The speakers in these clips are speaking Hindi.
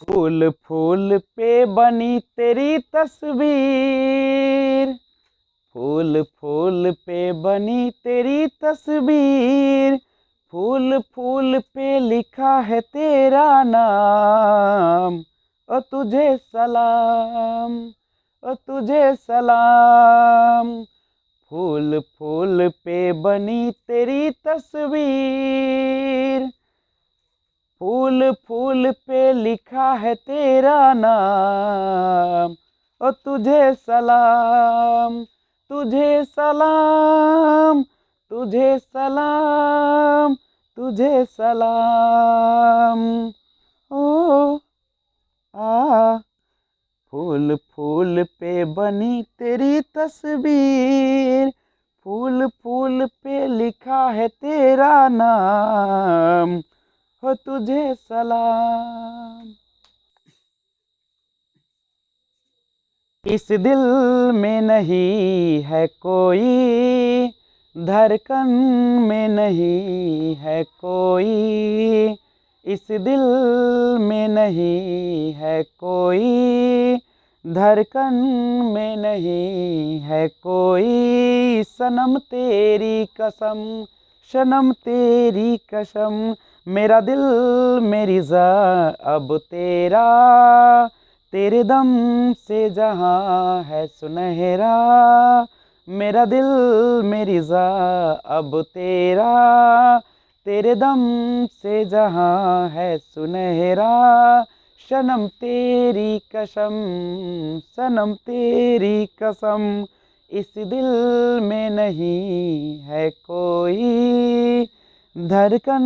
फूल फूल पे बनी तेरी तस्वीर, फूल फूल पे बनी तेरी तस्वीर, फूल फूल पे लिखा है तेरा नाम, ओ तुझे सलाम, ओ तुझे सलाम। फूल फूल पे बनी तेरी तस्वीर, फूल फूल पे लिखा है तेरा नाम, ओ तुझे सलाम, तुझे सलाम, तुझे सलाम, तुझे सलाम। ओ आ फूल फूल पे बनी तेरी तस्वीर, फूल फूल पे लिखा है तेरा नाम, हो तुझे सलाम। इस दिल में नहीं है कोई, धड़कन में नहीं है कोई, इस दिल में नहीं है कोई, धड़कन में नहीं है कोई, सनम तेरी कसम, सनम तेरी कसम, मेरा दिल मेरी जान अब तेरा, तेरे दम से जहां है सुनहरा, मेरा दिल मेरी जान अब तेरा, तेरे दम से जहां है सुनहरा, सनम तेरी कसम, सनम तेरी कसम, इस दिल में नहीं है कोई, धड़कन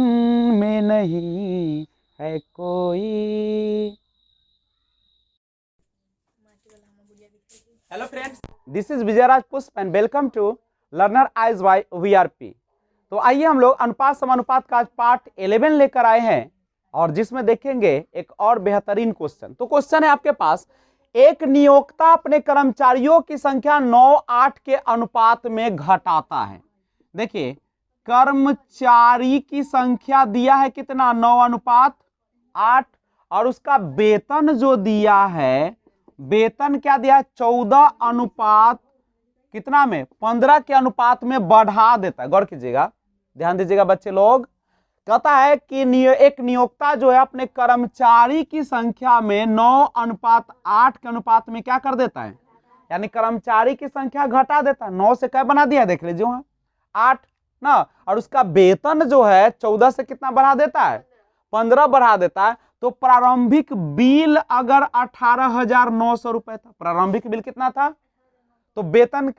में नहीं है कोई। Hello friends, this is Vijayraj Pushp and welcome to learner eyes by VRP. तो आइए हम लोग अनुपात समानुपात का आज पार्ट 11 लेकर आए हैं और जिसमें देखेंगे एक और बेहतरीन क्वेश्चन। तो क्वेश्चन है आपके पास, एक नियोक्ता अपने कर्मचारियों की संख्या 9-8 के अनुपात में घटाता है। देखिए, कर्मचारी की संख्या दिया है कितना, 9:8, और उसका वेतन जो दिया है, वेतन क्या दिया है, 14 अनुपात कितना में, 15 के अनुपात में बढ़ा देता है। गौर कीजिएगा, ध्यान दीजिएगा बच्चे लोग। कहता है कि एक नियोक्ता जो है अपने कर्मचारी की संख्या में 9:8 के अनुपात में क्या कर देता है, यानी कर्मचारी की संख्या घटा देता है। 9 से क्या बना दिया, देख लीजिए वहां 8 ना, और उसका वेतन जो है 14 से कितना बढ़ा देता है, 15 बढ़ा देता है। तो प्रारंभिक बिल अगर 18,900 रुपए था, प्रारंभिक बिल कितना था, तो वेतन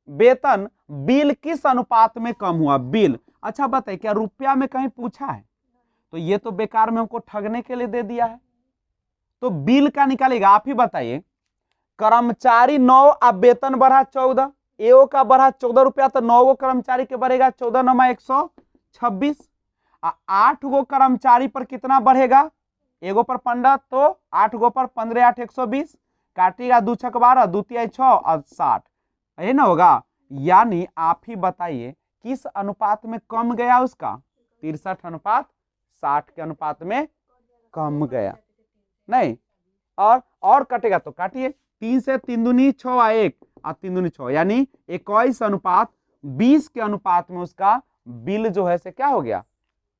वेतन बिल किस अनुपात में कम हुआ, बिल। अच्छा बताइए, क्या रुपया में कहीं पूछा है, तो ये तो बेकार में हमको ठगने के लिए दे दिया है। तो बिल का निकालेगा, आप ही बताइए। कर्मचारी 9, अब वेतन बढ़ा 14, एओ का बढ़ा 14 रुपया, तो 9 गो कर्मचारी के बढ़ेगा 14 9 126, 8 गो कर्मचारी पर कितना बढ़ेगा, एगो पर 15, तो 8 गो पर 15 8 120, काटिएगा 2 छक 12, 2 तिया 6 और 60, यही ना होगा। यानी आप ही बताइए किस अनुपात में कम गया उसका, 63:60 के अनुपात में कम गया। नहीं, और कटेगा तो काटिए, 3 से 3 दूनी 6 और 1 और 3 दूनी 6, यानी 21:20 के अनुपात में उसका बिल जो है से क्या हो गया,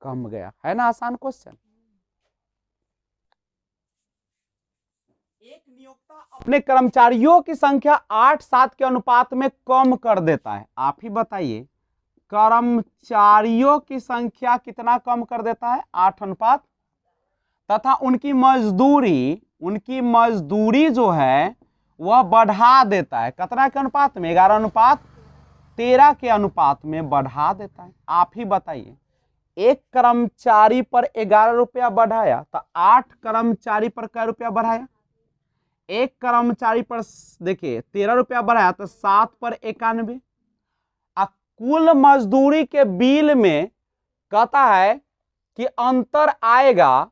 कम गया। है ना आसान क्वेश्चन। एक नियोक्ता अपने कर्मचारियों की संख्या 8-7 के अनुपात में कम कर देता है। आप ही बताइए, कर्मचारियों की संख्या कितना कम कर देता है, 8 अनुपात, तथा उनकी मजदूरी जो है वह बढ़ा देता है कितना के अनुपात में, 11:13 के अनुपात में बढ़ा देता है। आप ही बताइए, एक कर्मचारी पर 11 रुपया बढ़ाया तो 8 कर्मचारी पर क्या रुपया बढ़ाया, एक कर्मचारी पर देखिए 13 रुपया बढ़ाया तो 7 पर 91। कुल मजदूरी के बिल में कहता है कि अंतर आएगा,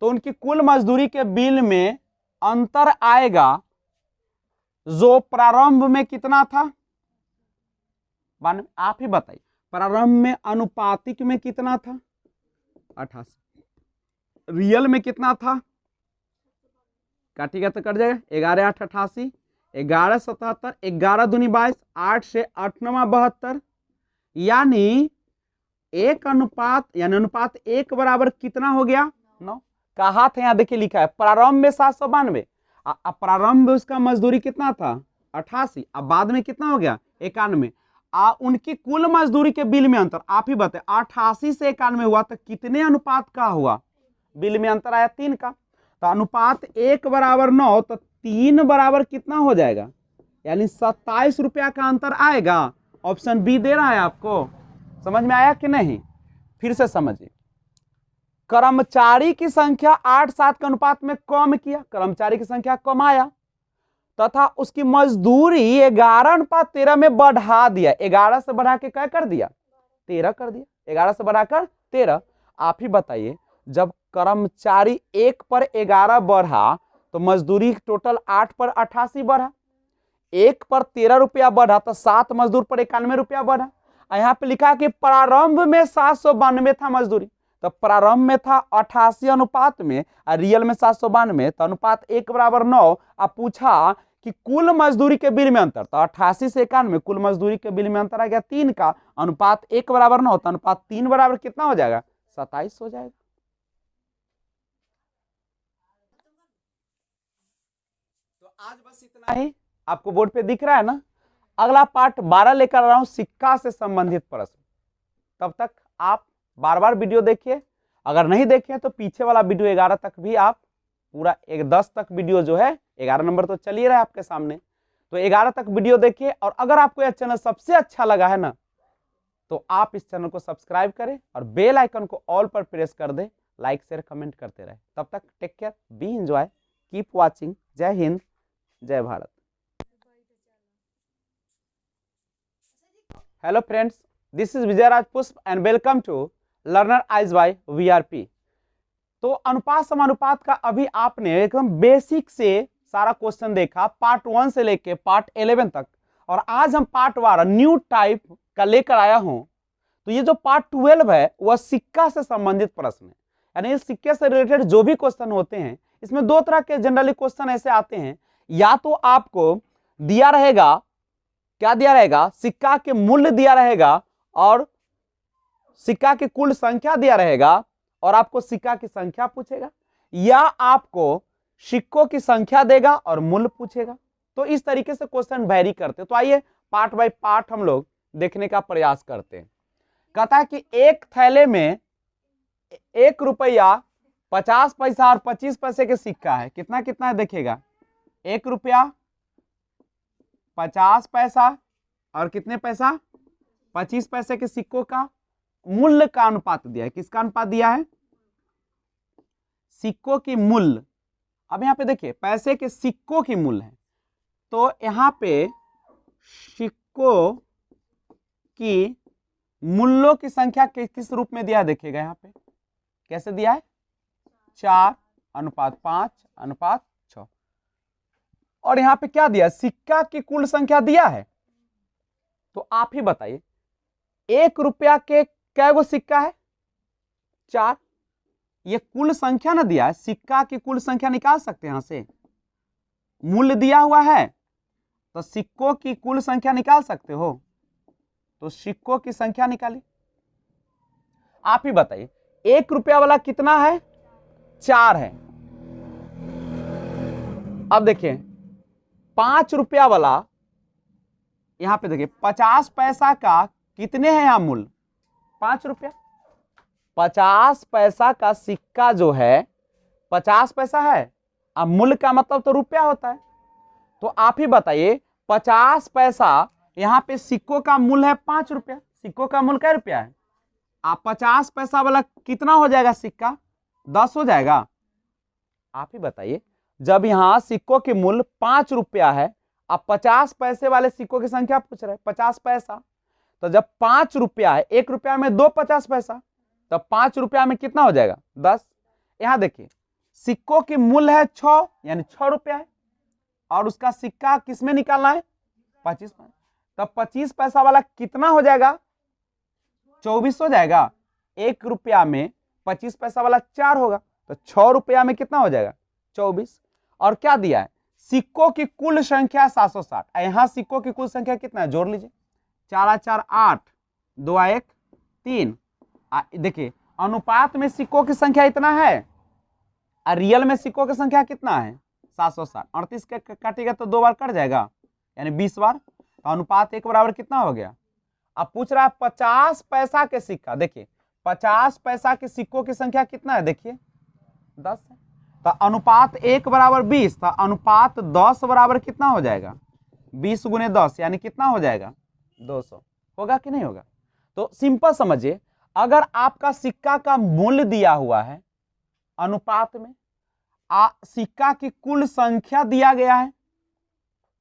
तो उनकी कुल मजदूरी के बिल में अंतर आएगा जो प्रारंभ में कितना था, आप ही बताइए, प्रारंभ में अनुपातिक में कितना था, 88, रियल में कितना था काटिएगा तो कट जाएगा, 11 8 88, 11 77, 11 दूनी 22, 8 से 8 9 72, यानी अनुपात 1 बराबर कितना हो गया 9। कहा था यहाँ देखिए लिखा है प्रारंभ में 792, अब प्रारंभ में उसका मजदूरी कितना था 88, अब बाद में कितना हो गया 91। उनकी कुल मजदूरी के बिल में अंतर आप ही बताए, 88 से 91 हुआ तो कितने अनुपात का हुआ, बिल में अंतर आया 3 का। तो अनुपात 1 बराबर 9 तो 3 बराबर कितना हो जाएगा, यानी 27 रुपया का अंतर आएगा। ऑप्शन बी दे रहा है आपको, समझ में आया कि नहीं, फिर से समझिए। कर्मचारी की संख्या 8 7 के अनुपात में कम किया, कर्मचारी की संख्या कम आया, तथा उसकी मजदूरी 11:13 में बढ़ा दिया। 11 से बढ़ा के क्या कर दिया 13 कर दिया, 11 से बढ़ाकर 13। आप ही बताइए जब कर्मचारी 1 पर 11 बढ़ा तो मजदूरी टोटल 8 पर 88 बढ़ा, 1 पर 13 रुपया बढ़ा तो 7 मजदूर पर 91 रुपया बढ़ा। यहाँ पे लिखा कि प्रारंभ में 792 था मजदूरी, तो प्रारंभ में था 88 अनुपात में और रियल में 792, तो अनुपात 1 बराबर 9। अब पूछा कि कुल मजदूरी के बिल में अंतर, तो 88 से 91 कुल मजदूरी के बिल में अंतर आ गया 3 का, अनुपात 1 बराबर 9, तो अनुपात 3 बराबर कितना हो जाएगा 27 हो जाएगा। तो आज बस इतना ही, आपको बोर्ड पे दिख रहा है ना। अगला पार्ट 12 लेकर आ रहा हूं सिक्का से संबंधित प्रश्न। तब तक आप बार बार वीडियो देखिए, अगर नहीं देखे तो पीछे वाला वीडियो 11 तक भी आप पूरा 10 तक वीडियो जो है, 11 नंबर तो चल ही रहा है आपके सामने, तो 11 तक वीडियो देखिए। और अगर आपको यह चैनल सबसे अच्छा लगा है ना तो आप इस चैनल को सब्सक्राइब करें और बेल आइकन को ऑल पर प्रेस कर दे, लाइक शेयर कमेंट करते रहे। तब तक take care, be enjoy, keep watching. जय हिंद, जय Bharat. Hello friends, this is Vijay Raj Pushp and welcome to learner eyes by VRP. तो अनुपात समानुपात का अभी आपने एकदम बेसिक से सारा क्वेश्चन देखा, पार्ट 1 से लेके पार्ट 11 तक, और आज हम पार्ट 12 न्यू टाइप का लेकर आया हूं। तो ये जो पार्ट 12 है वह सिक्का से संबंधित प्रश्न है, यानी इस सिक्के से रिलेटेड जो भी क्वेश्चन होते हैं, इसमें 2 तरह के जनरली क्वेश्चन ऐसे आते हैं, या तो आपको दिया रहेगा, क्या दिया रहेगा, सिक्का के मूल्य दिया रहेगा और सिक्का की कुल संख्या दिया रहेगा और आपको सिक्का की संख्या पूछेगा, या आपको सिक्कों की संख्या देगा और मूल्य पूछेगा। तो इस तरीके से क्वेश्चन वेरी करते हैं। तो आइए पार्ट बाय पार्ट हम लोग देखने का प्रयास करते हैं। कहता है कि एक थैले में 1 रुपया 50 पैसा और 25 पैसे के सिक्का है, कितना कितना है देखिएगा, 1 रुपया 50 पैसा और कितने पैसा 25 पैसे के सिक्कों का मूल्य का अनुपात दिया है। किसका अनुपात दिया है, सिक्कों की मूल्य। अब यहां पे देखिए पैसे के सिक्कों की मूल्य है, तो यहां पे सिक्कों की मूल्यों की संख्या किस रूप में दिया है देखिएगा, यहां पे कैसे दिया है 4:5:6, और यहां पे क्या दिया, सिक्का की कुल संख्या दिया है। तो आप ही बताइए 1 रुपया के कै गो सिक्का है 4, ये कुल संख्या ना दिया है, सिक्का की कुल संख्या निकाल सकते हैं यहां से, मूल्य दिया हुआ है तो सिक्कों की कुल संख्या निकाल सकते हो, तो सिक्कों की संख्या निकाली। आप ही बताइए 1 रुपया वाला कितना है 4 है। अब देखिए 5 रुपया वाला, यहां पे देखिए 50 पैसा का कितने हैं यहां मूल्य 5 रुपया, 50 पैसा का सिक्का जो है 50 पैसा है, अब मूल्य का मतलब तो रुपया होता है। तो आप ही बताइए 50 पैसा, यहां पे सिक्कों का मूल्य है 5 रुपया, सिक्कों का मूल्य क्या रुपया है, आप 50 पैसा वाला कितना हो जाएगा सिक्का 10 हो जाएगा। आप ही बताइए जब यहां सिक्कों के मूल्य 5 रुपया है, अब 50 पैसे वाले सिक्कों की संख्या पूछ रहे हैं 50 पैसा, तो जब 5 रुपया है, 1 रुपया में 2 50 पैसा, तो 5 रुपया में कितना हो जाएगा 10। यहां देखिए सिक्कों की मूल्य है 6, यानी 6 रुपया है, और उसका सिक्का किसमें निकालना है 25 पैसा, तब 25 पैसा वाला कितना हो जाएगा 24 हो जाएगा। 1 रुपया में 25 पैसा वाला 4 होगा, तो 6 रुपया में कितना हो जाएगा 24, और क्या दिया है, सिक्कों की कुल संख्या 760। यहां सिक्कों की कुल संख्या कितना है, जोड़ लीजिए, 4 4 8, 2 1 3। देखिए अनुपात में सिक्कों की संख्या इतना है और रियल में सिक्कों की संख्या कितना है, 760। 38 के काटेगा तो 2 बार कट जाएगा, यानी 20 बार। तो अनुपात 1 बराबर कितना हो गया। अब पूछ रहा है 50 पैसा के सिक्का, देखिए 50 पैसा के सिक्कों की संख्या कितना है, देखिए 10 है। तो अनुपात 1 बराबर 20, तो अनुपात 10 बराबर कितना हो जाएगा, 20 गुने 10 यानी कितना हो जाएगा, 200। होगा कि नहीं होगा। तो सिंपल समझिए, अगर आपका सिक्का का मूल्य दिया हुआ है अनुपात में सिक्का की कुल संख्या दिया गया है,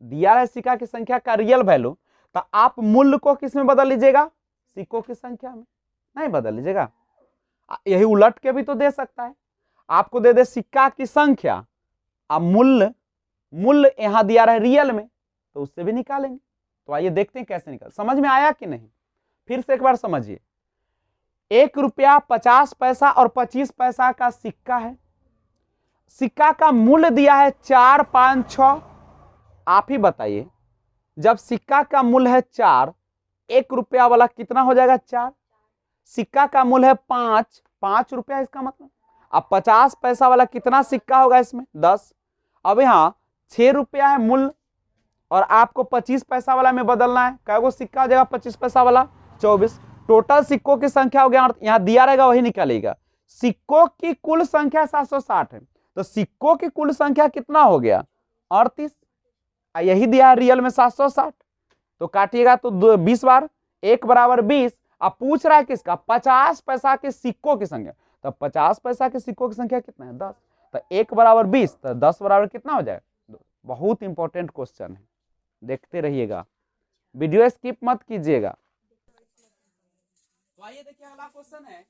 दिया है सिक्का की संख्या का रियल वैल्यू, तो आप मूल्य को किस में बदल लीजिएगा, सिक्कों की संख्या में, नहीं बदल लीजिएगा। यही उलट के भी तो दे सकता है, आपको दे दे सिक्का की संख्या, अब मूल्य यहां दिया रहा रियल में, तो उससे भी निकालेंगे। तो आइए देखते हैं कैसे निकाल, समझ में आया कि नहीं, फिर से एक बार समझिए। 1 रुपया 50 पैसा और 25 पैसा का सिक्का है, सिक्का का मूल्य दिया है 4 5 6। आप ही बताइए, जब सिक्का का मूल्य है 4, 1 रुपया वाला कितना हो जाएगा, 4। सिक्का का मूल्य है 5 रुपया, इसका मतलब अब 50 पैसा वाला कितना सिक्का होगा इसमें, 10। अब यहाँ 6 रुपया है मूल्य और आपको 25 पैसा वाला में बदलना है, कैगो सिक्का हो जाएगा 25 पैसा वाला, 24। टोटल सिक्कों की संख्या हो गया, यहाँ दिया रहेगा वही निकालेगा। सिक्कों की कुल संख्या 760 है, तो सिक्कों की कुल संख्या कितना हो गया, 38। यही दिया है रियल में 760, तो काटिएगा तो 20 बार, 1 बराबर 20। अब पूछ रहा है किसका, 50 पैसा के सिक्कों की संख्या, तो 50 पैसा के सिक्कों की संख्या कितना है, 10। तो 1 बराबर 20, तो 10 बराबर कितना हो जाएगा। बहुत इंपॉर्टेंट क्वेश्चन है, देखते रहिएगा, वीडियो स्किप मत कीजिएगा। तो आइए देखिए अगला क्वेश्चन है,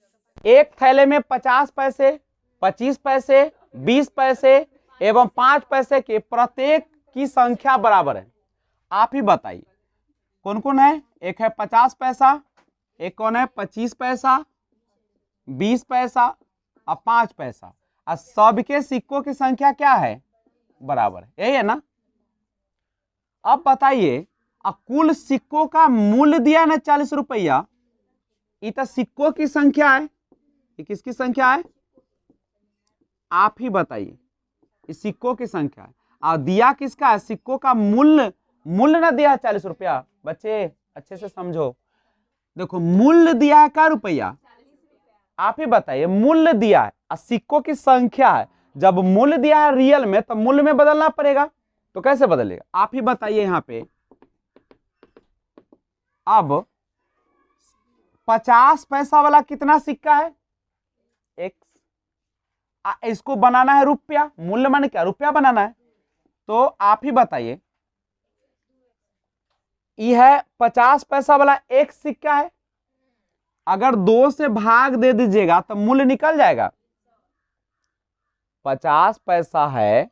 एक थैले में 50 पैसे, 25 पैसे, 20 पैसे एवं 5 पैसे के प्रत्येक की संख्या बराबर है। आप ही बताइए कौन कौन है, एक है 50 पैसा, एक कौन है 25 पैसा, 20 पैसा और 5 पैसा, और सबके सिक्कों की संख्या क्या है, बराबर है, यही है ना। अब बताइए कुल सिक्कों का मूल्य दिया ना 40 रुपया, ये तो सिक्कों की संख्या है, ये किसकी संख्या है, आप ही बताइए, इस सिक्कों की संख्या है। और दिया किसका है, सिक्कों का मूल्य ना दिया है 40 रुपया। बच्चे अच्छे से समझो, देखो मूल्य दिया है क्या रुपया, आप ही बताइए, मूल्य दिया है और सिक्कों की संख्या है। जब मूल्य दिया है रियल में तो मूल्य में बदलना पड़ेगा, तो कैसे बदलेगा, आप ही बताइए। यहां पे अब 50 पैसा वाला कितना सिक्का है, x, इसको बनाना है रुपया, मूल्य माने क्या, रुपया बनाना है। तो आप ही बताइए, यह है 50 पैसा वाला एक सिक्का है, अगर 2 से भाग दे दीजिएगा तो मूल्य निकल जाएगा। 50 पैसा है,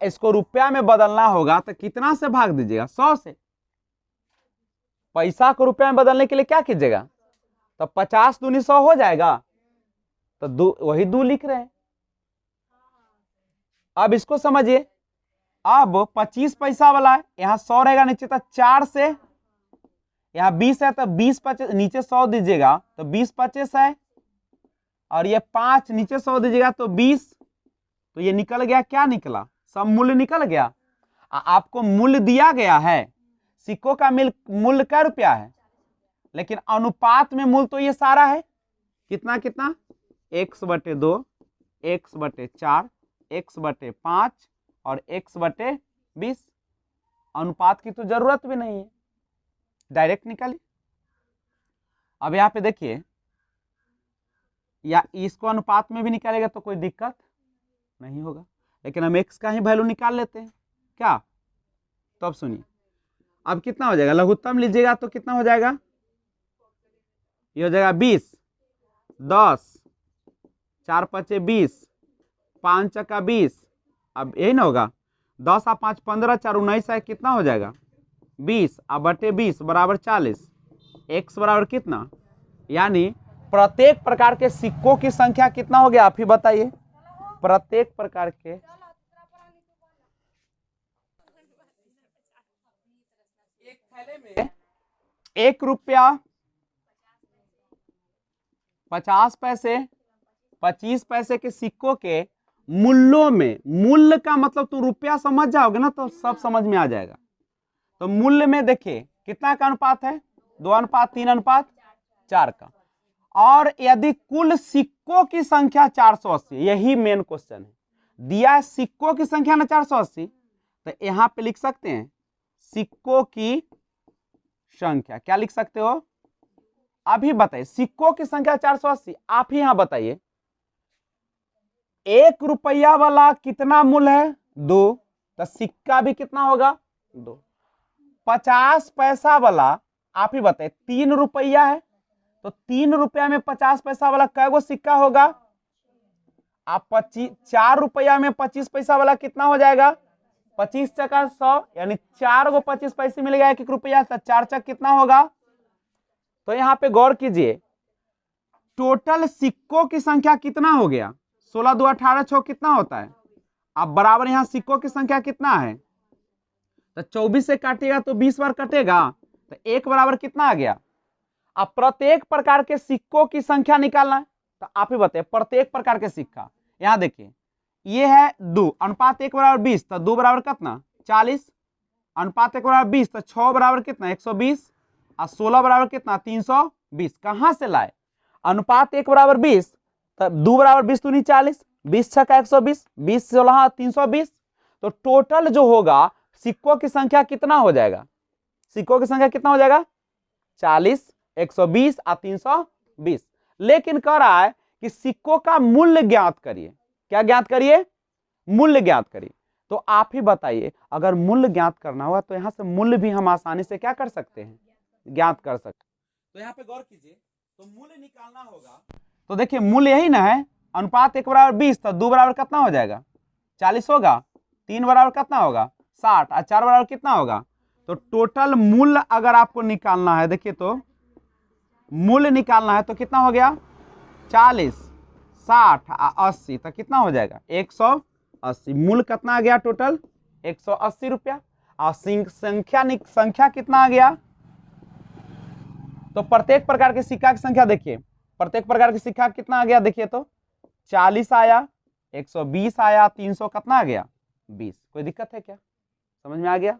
इसको रुपया में बदलना होगा तो कितना से भाग दीजिएगा, 100 से। पैसा को रुपया में बदलने के लिए क्या कीजिएगा, तो 50 दूनी 100 हो जाएगा, तो वही 2 लिख रहे हैं। अब इसको समझिए, अब 25 पैसा वाला है, यहां 100 रहेगा नीचे, तो 4 से, यहां 20 है तो 20 25 नीचे 100 दीजिएगा तो 20 25 है, और ये 5 नीचे 100 दीजिएगा तो 20, तो ये निकल गया, क्या निकला, सब मूल्य निकल गया। आपको मूल्य दिया गया है, सिक्कों का मूल्य क्या रुपया है, लेकिन अनुपात में मूल्य तो ये सारा है, कितना कितना, x/2, x/4, x/5 और x/20। अनुपात की तो जरूरत भी नहीं है, डायरेक्ट निकालिए। अब यहाँ पे देखिए, या इसको अनुपात में भी निकालेगा तो कोई दिक्कत नहीं होगा, लेकिन हम x का ही वैल्यू निकाल लेते हैं क्या। तो अब सुनिए, अब कितना हो जाएगा, लघुत्तम लीजिएगा तो कितना हो जाएगा, ये हो जाएगा 20, 10, 4 5 20, 5 चक्का 20, अब यही ना होगा, 10 और 5 15, 4 19 है, कितना हो जाएगा 20, अब बटे 20 बराबर 40, x बराबर कितना, यानी प्रत्येक प्रकार के सिक्कों की संख्या कितना हो गया, आप ही बताइए, प्रत्येक प्रकार के एक थैले में 1 रुपया 50 पैसे 25 पैसे के सिक्कों के मूल्यों में, मूल्य का मतलब तुम रुपया समझ जाओगे ना तो सब समझ में आ जाएगा। तो मूल्य में देखिए कितना का अनुपात है, 2:3:4 का। और यदि कुल सिक्कों की संख्या 480, यही मेन क्वेश्चन है, दिया है सिक्कों की संख्या ना 480, तो यहां पे लिख सकते हैं सिक्कों की संख्या। क्या लिख सकते हो अभी बताइए, सिक्कों की संख्या 480, आप ही यहां बताइए। 1 रुपया वाला कितना मूल्य है, 2, तो सिक्का भी कितना होगा, 2। 50 पैसा वाला आप ही बताइए 3 रुपया है, तो 3 रुपया में 50 पैसा वाला कै गो सिक्का होगा, आप 4 रुपया में 25 पैसा वाला कितना हो जाएगा, 25 चका 100, यानी 4 गो 25 पैसे मिल गया 1 रुपया, तो 4 चक कितना होगा। तो यहां पे गौर कीजिए, टोटल सिक्कों की संख्या कितना हो गया, 16 2 18 6 कितना होता है। अब बराबर यहां सिक्कों की संख्या कितना है, तो 24 से काटेगा तो 20 बार कटेगा, तो 1 बराबर कितना आ गया। अब प्रत्येक प्रकार के सिक्कों की संख्या निकालना है, तो आप ही बताइए प्रत्येक प्रकार के सिक्का। यहां देखिए ये है 2, अनुपात 1 बराबर 20, तो 2 बराबर कितना 40, अनुपात 1 बराबर 20, तो 6 बराबर कितना 120, और 16 बराबर कितना 320। कहां से लाए, अनुपात 1 बराबर 20, तो 2 बराबर 20 दूनी 40, 20 छक्का 120, 20 16 320। तो टोटल जो होगा सिक्कों की संख्या कितना हो जाएगा, सिक्कों की संख्या कितना हो जाएगा 40, 120 और 320। लेकिन कह रहा है कि सिक्कों का मूल्य ज्ञात करिए। क्या ज्ञात करिए, मूल्य ज्ञात करिए। तो आप ही बताइए, अगर मूल्य ज्ञात करना हुआ तो यहां से मूल्य भी हम आसानी से क्या कर सकते हैं, ज्ञात कर सकते हैं। तो यहां पे गौर कीजिए, तो मूल्य निकालना होगा, तो देखिए मूल्य यही ना है, अनुपात 1 बराबर 20, तो 2 बराबर कितना हो जाएगा 40 होगा, 3 बराबर कितना होगा 60, और 4 बराबर कितना होगा। तो टोटल मूल्य अगर आपको निकालना है, देखिए तो मूल्य निकालना है तो कितना हो गया 40 60 और 80, तो कितना हो जाएगा 180। मूल्य कितना आ गया टोटल 180 रुपया। और संख्या कितना आ गया, तो प्रत्येक प्रकार के सिक्का की संख्या देखिए, प्रत्येक प्रकार के सिक्का कितना आ गया, देखिए तो 40 आया, 120 आया, 300 कितना आ गया 20। कोई दिक्कत है क्या, समझ में आ गया।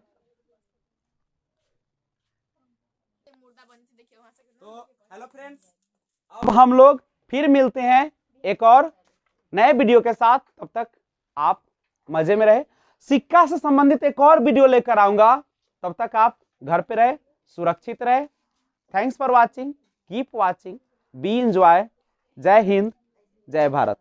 तो हेलो फ्रेंड्स, अब हम लोग फिर मिलते हैं एक और नए वीडियो के साथ। तब तक आप मजे में रहे, सिक्का से संबंधित एक और वीडियो लेकर आऊंगा। तब तक आप घर पे रहे, सुरक्षित रहे। Thanks for watching, keep watching, B enjoy. जय हिंद, जय भारत।